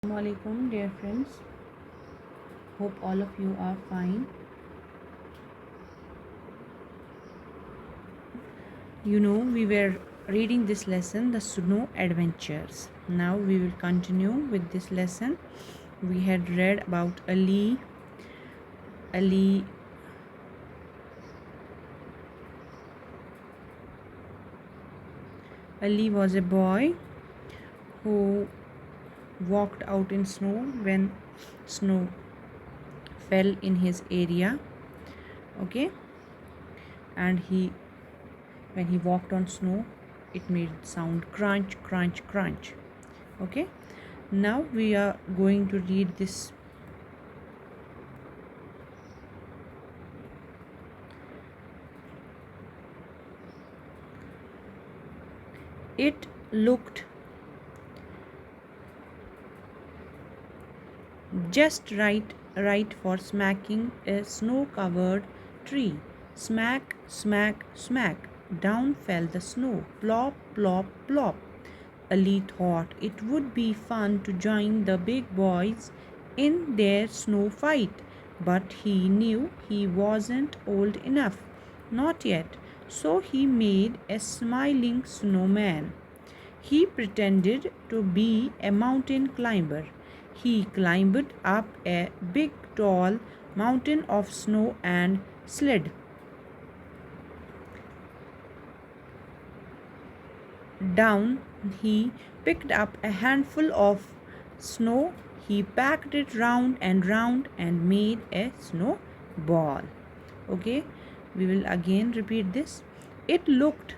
Assalamualaikum dear friends, hope all of you are fine. We were reading this lesson, the Snow Adventures. Now we will continue with this lesson. We had read about Ali. Ali was a boy who walked out in snow when snow fell in his area. Okay, and when he walked on snow, it made sound crunch, crunch, crunch. Okay, now we are going to read this. It looked just right for smacking a snow-covered tree. Smack, smack, smack. Down fell the snow. Plop, plop, plop. Ali thought it would be fun to join the big boys in their snow fight, but he knew he wasn't old enough. Not yet. So he made a smiling snowman. He pretended to be a mountain climber. He climbed up a big tall mountain of snow and slid down. He picked up a handful of snow. He packed it round and round and made a snowball. Okay, we will again repeat this. It looked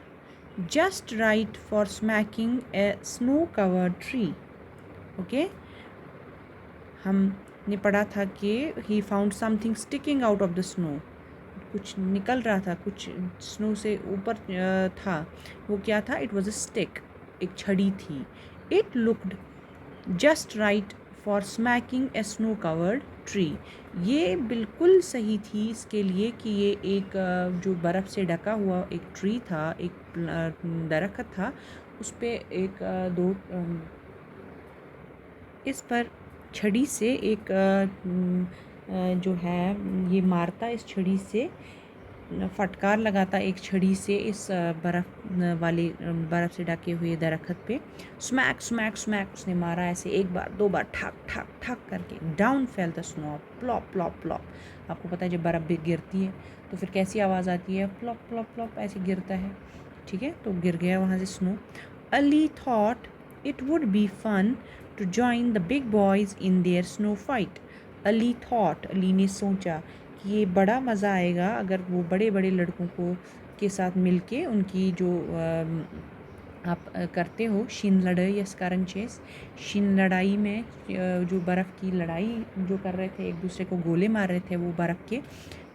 just right for smacking a snow covered tree. Okay, हमने पढ़ा था कि he found something sticking out of the snow. कुछ निकल रहा था, कुछ snow से ऊपर था. वो क्या था? इट वॉज अ स्टिक, एक छड़ी थी. It looked just right for smacking A snow covered tree. ये बिल्कुल सही थी इसके लिए कि ये एक जो बर्फ़ से ढका हुआ एक ट्री था, एक दरख्त था, उस पर एक दो इस पर छड़ी से एक जो है ये मारता, इस छड़ी से फटकार लगाता एक छड़ी से इस बर्फ़ से ढके हुए दरख्त पे. स्मैक स्मैक स्मैक उसने मारा ऐसे, एक बार, दो बार, ठक ठक ठक करके. Down fail the snow. Plop plop plop. आपको पता है जब बर्फ़ भी गिरती है तो फिर कैसी आवाज़ आती है? प्लॉप प्लॉप प्लॉप ऐसे गिरता है. ठीक है, तो गिर गया वहाँ से snow. Ali thought it would be fun to join the big boys in their snow fight. Ali thought, Ali ने सोचा कि ये बड़ा मज़ा आएगा अगर वो बड़े बड़े लड़कों को के साथ मिलके उनकी जो आप करते हो शीन लड़ाई या स्कारंचेस, शीन लड़ाई में जो बर्फ़ की लड़ाई जो कर रहे थे, एक दूसरे को गोले मार रहे थे वो बर्फ़ के,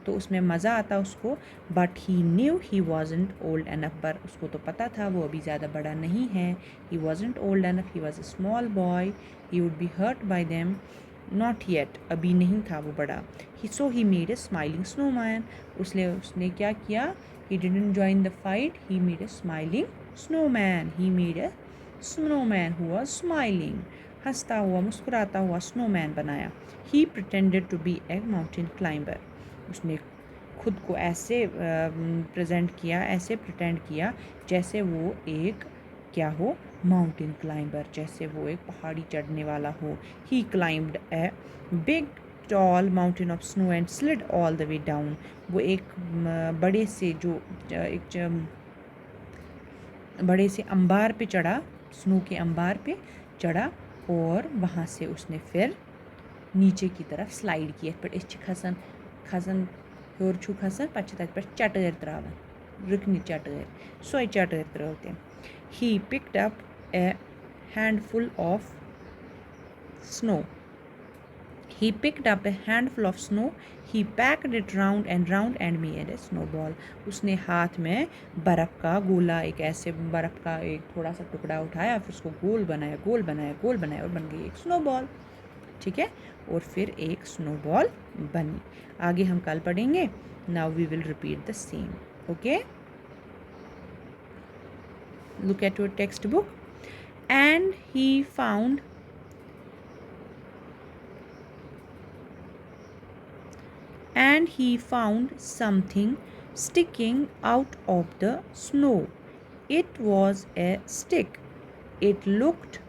तो उसमें मज़ा आता उसको. But he new he wasn't old enough. पर उसको तो पता था वो अभी ज़्यादा बड़ा नहीं है. He wasn't old enough. He was a small boy. He would be hurt by them. Not yet. अभी नहीं था वो बड़ा. So he made a smiling snowman. उसने क्या किया? He didn't join the fight. He made a smiling snowman. He made a snowman who was smiling. हंसता हुआ मुस्कुराता हुआ स्नोमैन बनाया. He pretended to be a mountain climber. उसने खुद को ऐसे प्रेजेंट किया, ऐसे प्रिटेंड किया जैसे वो एक क्या हो? माउंटेन क्लाइंबर, जैसे वो एक पहाड़ी चढ़ने वाला हो. He climbed a big tall mountain of snow and slid all the way down. वो एक बड़े से बड़े से अंबार पे चढ़ा, स्नो के अंबार पे चढ़ा, और वहाँ से उसने फिर नीचे की तरफ स्लाइड किया. पर इस खसन हर छु खसन पच तत पे चटर त्रावन रुकनी चटर सोई चटर त्रवते. He picked up a handful of snow. He picked up a handful of snow. He packed it round and made a snowball. उसने हाथ में बर्फ़ का गोला, एक ऐसे बर्फ़ का एक थोड़ा सा टुकड़ा उठाया, फिर उसको गोल बनाया, गोल बनाया, गोल बनाया, और बन गई एक स्नोबॉल. ठीक है, और फिर एक स्नोबॉल बनी. आगे हम कल पढ़ेंगे. Now we will repeat the same. Okay, look at your textbook. And he found and he found something sticking out of the snow. It was a stick. It looked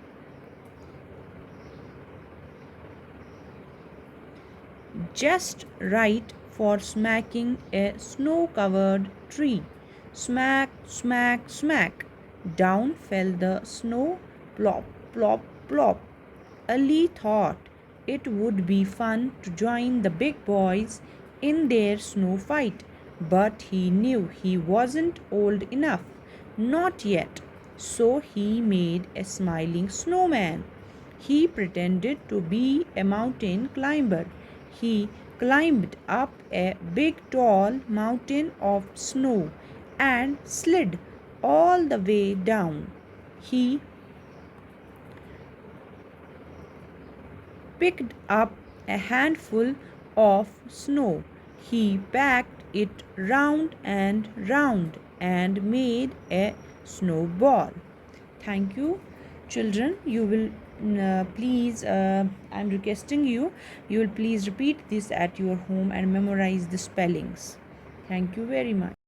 just right for smacking a snow covered tree. Smack, smack, smack. Down fell the snow. Plop, plop, plop. Ali thought it would be fun to join the big boys in their snow fight, but he knew he wasn't old enough. Not yet. So he made a smiling snowman. He pretended to be a mountain climber. He climbed up a big tall mountain of snow and slid all the way down. He picked up a handful of snow. He packed it round and round and made a snowball. Thank you, children. You will please, I'm requesting you, you will please repeat this at your home and memorize the spellings. Thank you very much.